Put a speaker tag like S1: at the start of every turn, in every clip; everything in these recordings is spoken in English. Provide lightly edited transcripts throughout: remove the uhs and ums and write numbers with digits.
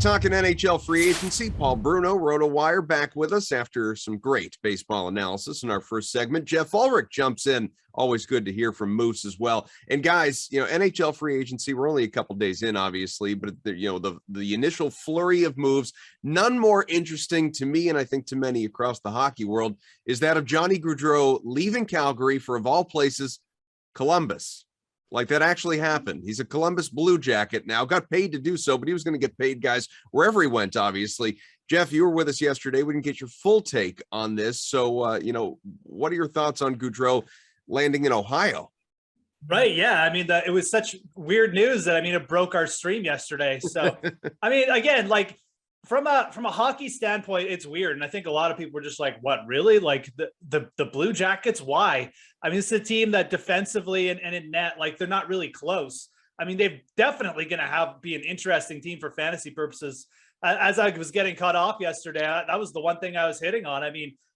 S1: Talking NHL free agency. Paul Bruno, RotoWire, back with us after some great baseball analysis in our first segment. Jeff Ulrich jumps in. Always good to hear from Moose as well. And guys, NHL free agency, we're only a couple days in, obviously, but the initial flurry of moves, none more interesting to me, and I think to many across the hockey world, is that of Johnny Gaudreau leaving Calgary for, of all places, Columbus. Like, that actually happened. He's a Columbus Blue Jacket now, got paid to do so, but he was going to get paid, guys, wherever he went, obviously. Jeff, you were with us yesterday. We didn't get your full take on this. So, what are your thoughts on Gaudreau landing in Ohio?
S2: Right. Yeah. I mean, it was such weird news that, it broke our stream yesterday. So, again, like, from a hockey standpoint, it's weird. And I think a lot of people were just like, what, really? Like the Blue Jackets? Why? It's a team that defensively and in net, like, they're not really close. They're definitely going to be an interesting team for fantasy purposes. As I was getting cut off yesterday, that was the one thing I was hitting on.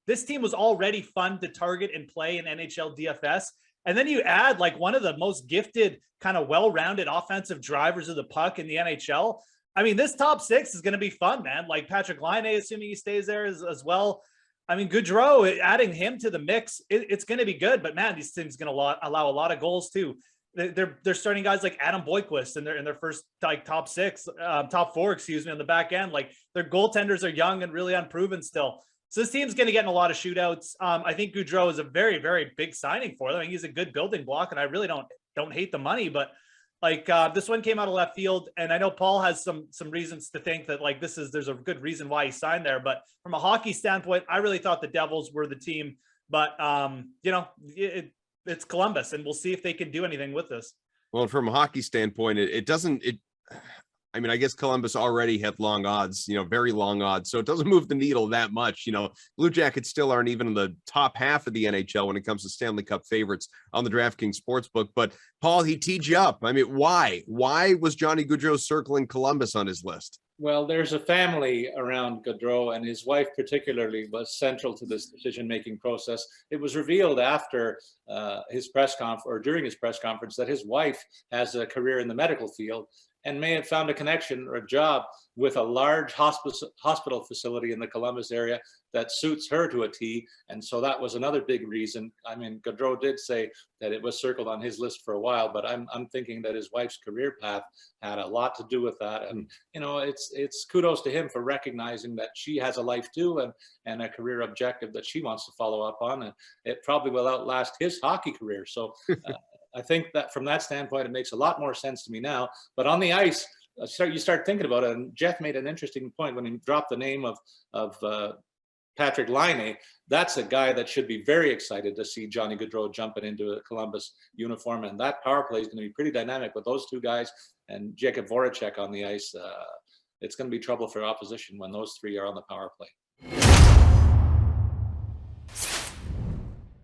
S2: This team was already fun to target and play in NHL DFS. And then you add like one of the most gifted, kind of well-rounded offensive drivers of the puck in the NHL. This top six is going to be fun, man. Like Patrik Laine, assuming he stays there as well. Gaudreau, adding him to the mix, it's going to be good. But man, these teams going to allow a lot of goals too. They're starting guys like Adam Boyquist in their first like top four, on the back end. Like, their goaltenders are young and really unproven still. So this team's going to get in a lot of shootouts. I think Gaudreau is a very, very big signing for them. He's a good building block, and I really don't hate the money, but like this one came out of left field, and I know Paul has some reasons to think that like there's a good reason why he signed there. But from a hockey standpoint, I really thought the Devils were the team. But it's Columbus, and we'll see if they can do anything with this.
S1: Well, from a hockey standpoint, I guess Columbus already had long odds, very long odds. So it doesn't move the needle that much. Blue Jackets still aren't even in the top half of the NHL when it comes to Stanley Cup favorites on the DraftKings Sportsbook. But Paul, he teed you up. Why? Why was Johnny Gaudreau circling Columbus on his list?
S3: Well, there's a family around Gaudreau, and his wife particularly was central to this decision-making process. It was revealed after his press conference, or during his press conference, that his wife has a career in the medical field and may have found a connection or a job with a large hospital facility in the Columbus area that suits her to a T. And so that was another big reason. Gaudreau did say that it was circled on his list for a while, but I'm thinking that his wife's career path had a lot to do with that. And, it's kudos to him for recognizing that she has a life too, and a career objective that she wants to follow up on. And it probably will outlast his hockey career. So I think that from that standpoint, it makes a lot more sense to me now. But on the ice, you start thinking about it. And Jeff made an interesting point when he dropped the name of Patrik Laine. That's a guy that should be very excited to see Johnny Gaudreau jumping into a Columbus uniform. And that power play is going to be pretty dynamic with those two guys and Jakub Voracek on the ice. It's going to be trouble for opposition when those three are on the power play.